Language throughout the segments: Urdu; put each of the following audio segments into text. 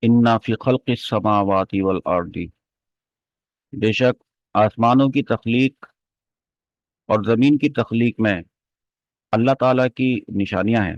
انا فی خلق السماوات والارض، بے شک آسمانوں کی تخلیق اور زمین کی تخلیق میں اللہ تعالیٰ کی نشانیاں ہیں۔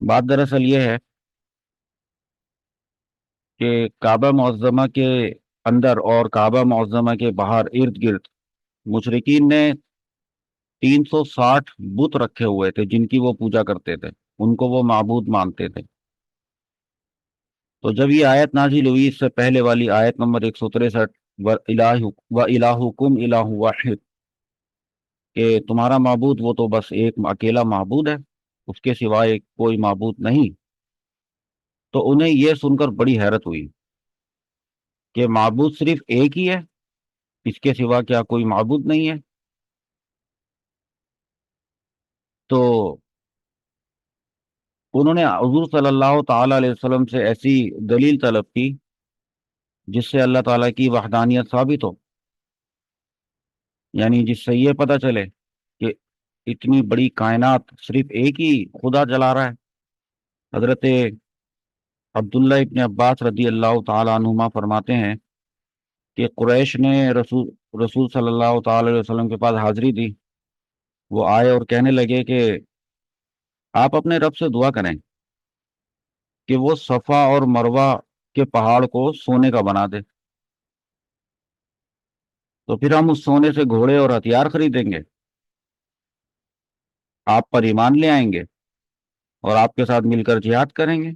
بات دراصل یہ ہے کہ کعبہ معظمہ کے اندر اور کعبہ معظمہ کے باہر ارد گرد مشرکین نے 360 بت رکھے ہوئے تھے جن کی وہ پوجا کرتے تھے، ان کو وہ معبود مانتے تھے۔ تو جب یہ آیت نازل ہوئی، اس سے پہلے والی آیت نمبر 163، وَإِلَٰهُكُمْ إِلَٰهٌ وَاحِدٌ، کہ تمہارا معبود وہ تو بس ایک اکیلا معبود ہے، اس کے سوائے کوئی معبود نہیں۔ تو انہیں یہ سن کر بڑی حیرت ہوئی کہ معبود صرف ایک ہی ہے، اس کے سوا کیا کوئی معبود نہیں ہے؟ تو انہوں نے حضور صلی اللہ تعالی علیہ وسلم سے ایسی دلیل طلب کی جس سے اللہ تعالیٰ کی وحدانیت ثابت ہو، یعنی جس سے یہ پتہ چلے کہ اتنی بڑی کائنات صرف ایک ہی خدا چلا رہا ہے۔ حضرت عبداللہ ابن عباس رضی اللہ تعالیٰ عنہما فرماتے ہیں کہ قریش نے رسول صلی اللہ تعالی علیہ وسلم کے پاس حاضری دی۔ وہ آئے اور کہنے لگے کہ آپ اپنے رب سے دعا کریں کہ وہ صفا اور مروہ کے پہاڑ کو سونے کا بنا دے، تو پھر ہم اس سونے سے گھوڑے اور ہتھیار خریدیں گے، آپ پر ایمان لے آئیں گے اور آپ کے ساتھ مل کر جہاد کریں گے۔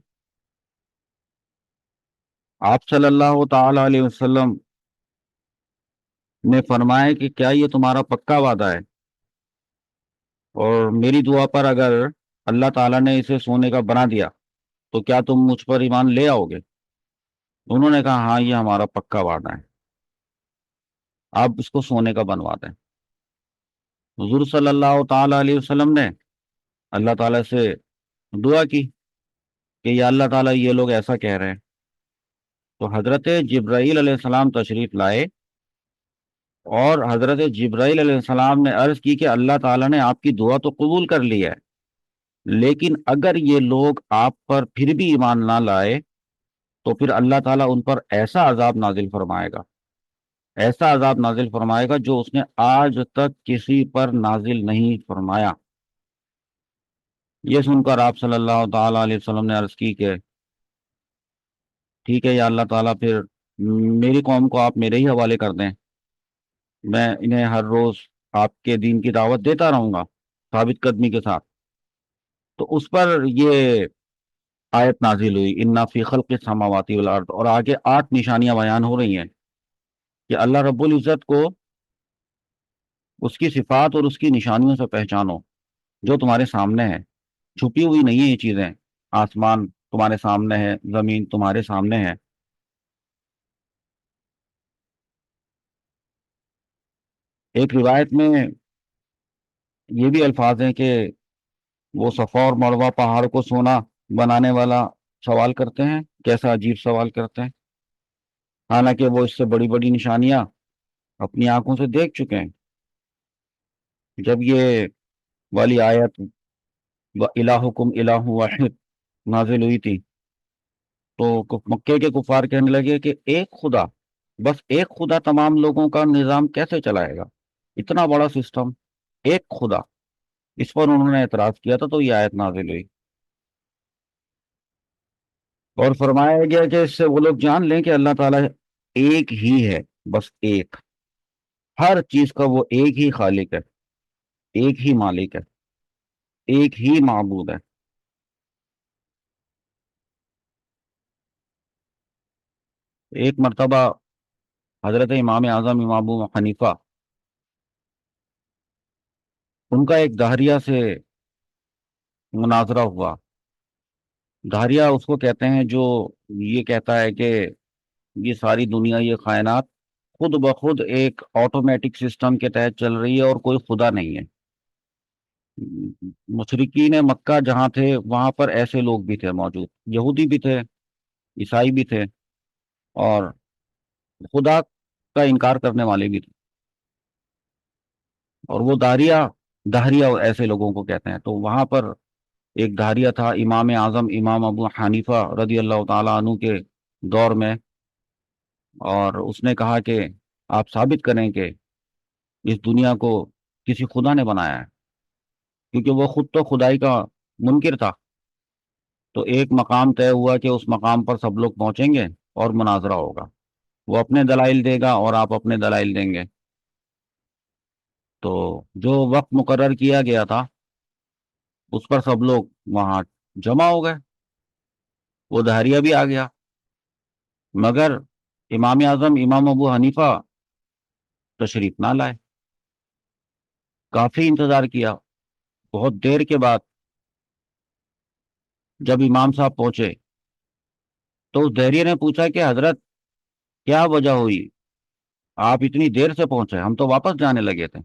آپ صلی اللہ تعالی علیہ وسلم نے فرمایا کہ کیا یہ تمہارا پکا وعدہ ہے، اور میری دعا پر اگر اللہ تعالیٰ نے اسے سونے کا بنا دیا تو کیا تم مجھ پر ایمان لے آؤ گے؟ انہوں نے کہا ہاں، یہ ہمارا پکا وعدہ ہے، آپ اس کو سونے کا بنوا دیں۔ حضور صلی اللہ تعالی علیہ وسلم نے اللہ تعالیٰ سے دعا کی کہ یا اللہ تعالیٰ یہ لوگ ایسا کہہ رہے ہیں۔ تو حضرت جبرائیل علیہ السلام تشریف لائے اور حضرت جبرائیل علیہ السلام نے عرض کی کہ اللہ تعالیٰ نے آپ کی دعا تو قبول کر لی ہے، لیکن اگر یہ لوگ آپ پر پھر بھی ایمان نہ لائے تو پھر اللہ تعالیٰ ان پر ایسا عذاب نازل فرمائے گا، ایسا عذاب نازل فرمائے گا جو اس نے آج تک کسی پر نازل نہیں فرمایا۔ یہ سن کر آپ صلی اللہ تعالی علیہ وسلم نے عرض کی کہ ٹھیک ہے یا اللہ تعالیٰ، پھر میری قوم کو آپ میرے ہی حوالے کر دیں، میں انہیں ہر روز آپ کے دین کی دعوت دیتا رہوں گا ثابت قدمی کے ساتھ۔ تو اس پر یہ آیت نازل ہوئی، انا فی خلق السماوات والارض، اور آگے 8 نشانیاں بیان ہو رہی ہیں کہ اللہ رب العزت کو، اس کی صفات اور اس کی نشانیوں سے پہچانو جو تمہارے سامنے ہے، چھپی ہوئی نہیں ہے یہ چیزیں۔ آسمان تمہارے سامنے ہے، زمین تمہارے سامنے ہے۔ ایک روایت میں یہ بھی الفاظ ہیں کہ وہ صفا اور مروہ پہاڑ کو سونا بنانے والا سوال کرتے ہیں، کیسا عجیب سوال کرتے ہیں، حالانکہ وہ اس سے بڑی بڑی نشانیاں اپنی آنکھوں سے دیکھ چکے ہیں۔ جب یہ والی آیت وَإِلَٰهُكُمْ إِلَٰهٌ وَاحِدٌ نازل ہوئی تھی تو مکے کے کفار کہنے لگے کہ ایک خدا، بس ایک خدا تمام لوگوں کا نظام کیسے چلائے گا؟ اتنا بڑا سسٹم، ایک خدا۔ اس پر انہوں نے اعتراض کیا تھا تو یہ آیت نازل ہوئی، اور فرمایا گیا کہ اس سے وہ لوگ جان لیں کہ اللہ تعالیٰ ایک ہی ہے، بس ایک، ہر چیز کا وہ ایک ہی خالق ہے، ایک ہی مالک ہے، ایک ہی معبود ہے۔ ایک مرتبہ حضرت امام اعظم امام ابو حنیفہ، ان کا ایک دہریہ سے مناظرہ ہوا۔ دہریہ اس کو کہتے ہیں جو یہ کہتا ہے کہ یہ ساری دنیا، یہ کائنات خود بخود ایک آٹومیٹک سسٹم کے تحت چل رہی ہے اور کوئی خدا نہیں ہے۔ مشرکین مکہ جہاں تھے وہاں پر ایسے لوگ بھی تھے موجود، یہودی بھی تھے، عیسائی بھی تھے، اور خدا کا انکار کرنے والے بھی تھے، اور وہ دہریہ ایسے لوگوں کو کہتے ہیں۔ تو وہاں پر ایک دھاریہ تھا امام اعظم امام ابو حنیفہ رضی اللہ تعالیٰ عنہ کے دور میں، اور اس نے کہا کہ آپ ثابت کریں کہ اس دنیا کو کسی خدا نے بنایا ہے، کیونکہ وہ خود تو خدائی کا منکر تھا۔ تو ایک مقام طے ہوا کہ اس مقام پر سب لوگ پہنچیں گے اور مناظرہ ہوگا، وہ اپنے دلائل دے گا اور آپ اپنے دلائل دیں گے۔ تو جو وقت مقرر کیا گیا تھا اس پر سب لوگ وہاں جمع ہو گئے، وہ دہریہ بھی آ گیا، مگر امام اعظم امام ابو حنیفہ تشریف نہ لائے۔ کافی انتظار کیا، بہت دیر کے بعد جب امام صاحب پہنچے تو اس دہریے نے پوچھا کہ حضرت کیا وجہ ہوئی، آپ اتنی دیر سے پہنچے، ہم تو واپس جانے لگے تھے۔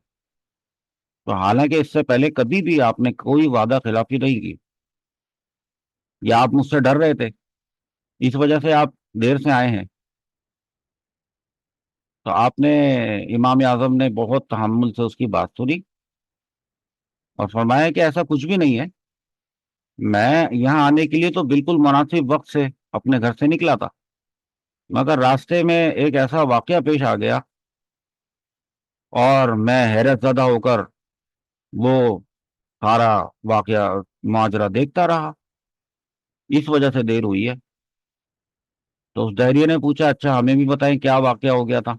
تو حالانکہ اس سے پہلے کبھی بھی آپ نے کوئی وعدہ خلافی نہیں کی، یا آپ مجھ سے ڈر رہے تھے اس وجہ سے آپ دیر سے آئے ہیں؟ تو آپ نے، امام اعظم نے بہت تحمل سے اس کی بات سنی اور فرمایا کہ ایسا کچھ بھی نہیں ہے، میں یہاں آنے کے لیے تو بالکل مناسب وقت سے اپنے گھر سے نکلا تھا، مگر راستے میں ایک ایسا واقعہ پیش آ گیا اور میں حیرت زدہ ہو کر وہ سارا واقعہ ماجرا دیکھتا رہا، اس وجہ سے دیر ہوئی ہے۔ تو اس دہریے نے پوچھا اچھا ہمیں بھی بتائیں کیا واقعہ ہو گیا تھا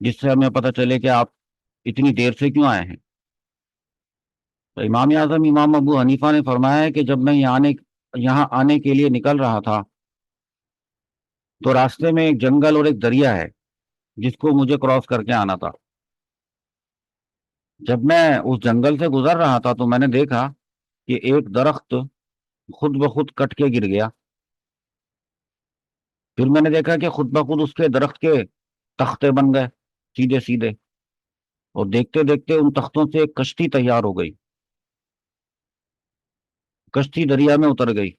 جس سے ہمیں پتہ چلے کہ آپ اتنی دیر سے کیوں آئے ہیں؟ تو امام اعظم امام ابو حنیفہ نے فرمایا ہے کہ جب میں یہاں آنے کے لیے نکل رہا تھا تو راستے میں ایک جنگل اور ایک دریا ہے جس کو مجھے کراس کر کے آنا تھا۔ جب میں اس جنگل سے گزر رہا تھا تو میں نے دیکھا کہ ایک درخت خود بخود کٹ کے گر گیا۔ پھر میں نے دیکھا کہ خود بخود اس کے درخت کے تختے بن گئے سیدھے سیدھے، اور دیکھتے دیکھتے ان تختوں سے ایک کشتی تیار ہو گئی، کشتی دریا میں اتر گئی،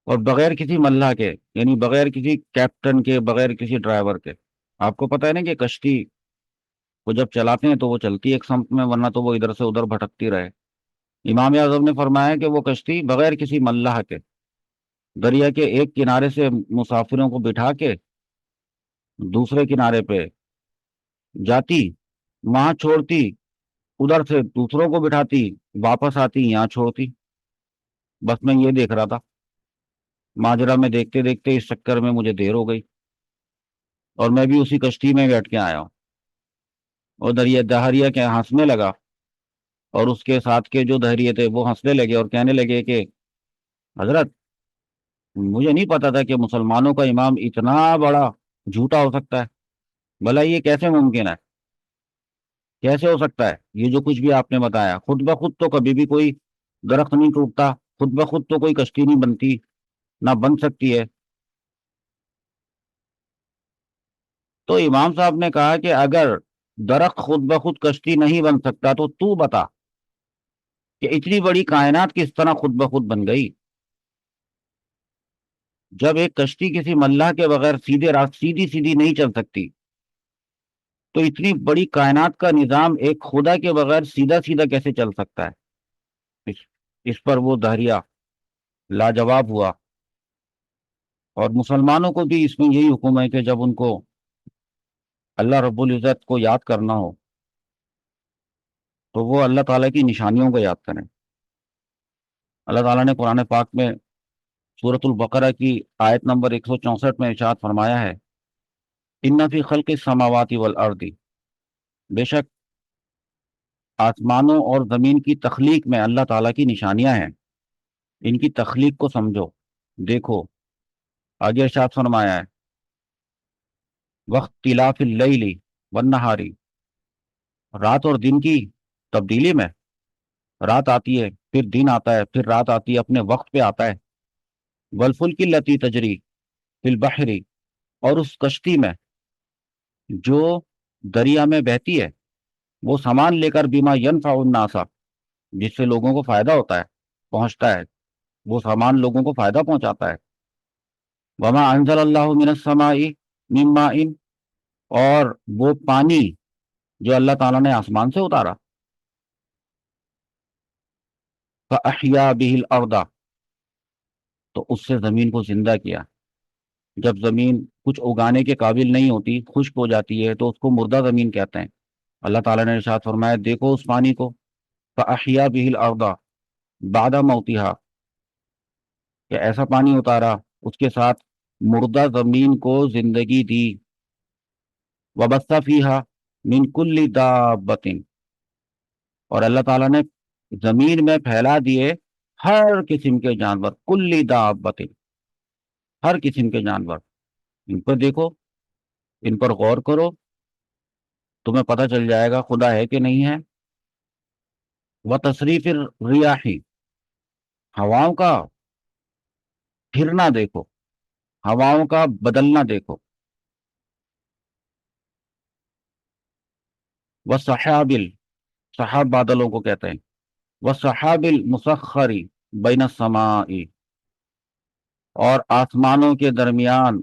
اور بغیر کسی ملاح کے، یعنی بغیر کسی کیپٹن کے، بغیر کسی ڈرائیور کے۔ آپ کو پتہ ہے نا کہ کشتی وہ جب چلاتے ہیں تو وہ چلتی ہے ایک سمت میں، ورنہ تو وہ ادھر سے ادھر بھٹکتی رہے۔ امام اعظم نے فرمایا کہ وہ کشتی بغیر کسی ملاح کے دریا کے ایک کنارے سے مسافروں کو بٹھا کے دوسرے کنارے پہ جاتی، وہاں چھوڑتی، ادھر سے دوسروں کو بٹھاتی، واپس آتی، یہاں چھوڑتی۔ بس میں یہ دیکھ رہا تھا، ماجرا میں دیکھتے دیکھتے اس چکر میں مجھے دیر ہو گئی، اور میں بھی اسی کشتی میں بیٹھ کے آیا ہوں۔ اور دریا دہریہ کے ہنسنے لگا، اور اس کے ساتھ کے جو دہریے تھے وہ ہنسنے لگے اور کہنے لگے کہ حضرت مجھے نہیں پتا تھا کہ مسلمانوں کا امام اتنا بڑا جھوٹا ہو سکتا ہے، بھلا یہ کیسے ممکن ہے، کیسے ہو سکتا ہے یہ جو کچھ بھی آپ نے بتایا؟ خود بخود تو کبھی بھی کوئی درخت نہیں ٹوٹتا، خود بخود تو کوئی کشتی نہیں بنتی، نہ بن سکتی ہے۔ تو امام صاحب نے کہا کہ اگر درخت خود بخود کشتی نہیں بن سکتا تو بتا کہ اتنی بڑی کائنات کس طرح خود بخود بن گئی؟ جب ایک کشتی کسی ملاح کے بغیر سیدھی سیدھی نہیں چل سکتی، تو اتنی بڑی کائنات کا نظام ایک خدا کے بغیر سیدھا سیدھا کیسے چل سکتا ہے؟ اس اس پر وہ دہریہ لاجواب ہوا۔ اور مسلمانوں کو بھی اس میں یہی حکم ہے کہ جب ان کو اللہ رب العزت کو یاد کرنا ہو تو وہ اللہ تعالیٰ کی نشانیوں کو یاد کریں۔ اللہ تعالیٰ نے قرآن پاک میں سورۃ البقرہ کی آیت نمبر 164 میں ارشاد فرمایا ہے ان فی خلق السماوات والارض، بے شک آسمانوں اور زمین کی تخلیق میں اللہ تعالیٰ کی نشانیاں ہیں، ان کی تخلیق کو سمجھو، دیکھو۔ آگے ارشاد فرمایا ہے واختلاف اللیل والنہار، رات اور دن کی تبدیلی میں، رات آتی ہے پھر دن آتا ہے، پھر رات آتی ہے اپنے وقت پہ آتا ہے، والفلک التی تجری فی البحر، اور اس کشتی میں جو دریا میں بہتی ہے، وہ سامان لے کر بیما ینفع الناس، جس سے لوگوں کو فائدہ ہوتا ہے، پہنچتا ہے، وہ سامان لوگوں کو فائدہ پہنچاتا ہے۔ وما انزل اللہ من السماء من ماء، اور وہ پانی جو اللہ تعالیٰ نے آسمان سے اتارا، فأحیا به الارض، تو اس سے زمین کو زندہ کیا۔ جب زمین کچھ اگانے کے قابل نہیں ہوتی، خشک ہو جاتی ہے، تو اس کو مردہ زمین کہتے ہیں۔ اللہ تعالیٰ نے ارشاد فرمایا دیکھو اس پانی کو، فأحیا به الارض بعد موتها، کہ ایسا پانی اتارا اس کے ساتھ مردہ زمین کو زندگی دی۔ وبث فیہا من کل دابۃ، اور اللہ تعالیٰ نے زمین میں پھیلا دیے ہر قسم کے جانور، کل دابۃ، ہر قسم کے جانور۔ ان پر دیکھو، ان پر غور کرو، تمہیں پتہ چل جائے گا خدا ہے کہ نہیں ہے۔ وتصریف الریاح، ہواؤں کا پھرنا دیکھو، ہواؤں کا بدلنا دیکھو۔ والسحاب، سحاب بادلوں کو کہتے ہیں۔ والسحاب المسخر بین السماء، اور آسمانوں کے درمیان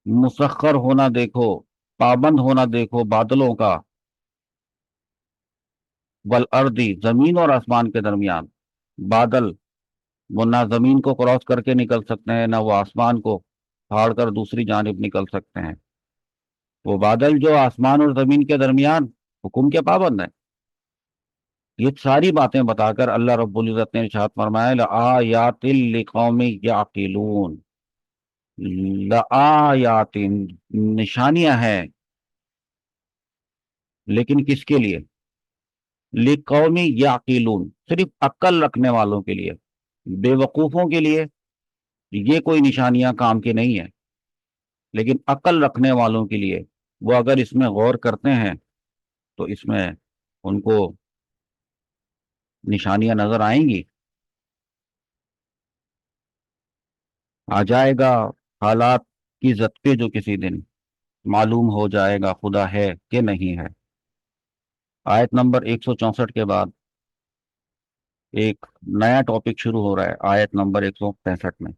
مسخر ہونا دیکھو، پابند ہونا دیکھو بادلوں کا۔ والارض، زمین اور آسمان کے درمیان بادل، وہ نہ زمین کو کراس کر کے نکل سکتے ہیں، نہ وہ آسمان کو پھاڑ کر دوسری جانب نکل سکتے ہیں۔ وہ بادل جو آسمان اور زمین کے درمیان حکم کے پابند ہیں۔ یہ ساری باتیں بتا کر اللہ رب العزت نے ارشاد فرمایا لآیات لقوم یعقلون، لآیات، نشانیاں ہیں، لیکن کس کے لیے؟ لقوم یعقلون، صرف عقل رکھنے والوں کے لیے۔ بے وقوفوں کے لیے یہ کوئی نشانیاں کام کی نہیں ہیں، لیکن عقل رکھنے والوں کے لیے وہ اگر اس میں غور کرتے ہیں تو اس میں ان کو نشانیاں نظر آئیں گی۔ آ جائے گا حالات کی زد پہ جو کسی دن معلوم ہو جائے گا خدا ہے کہ نہیں ہے۔ آیت نمبر 164 کے بعد ایک نیا ٹاپک شروع ہو رہا ہے، آیت نمبر 165 میں۔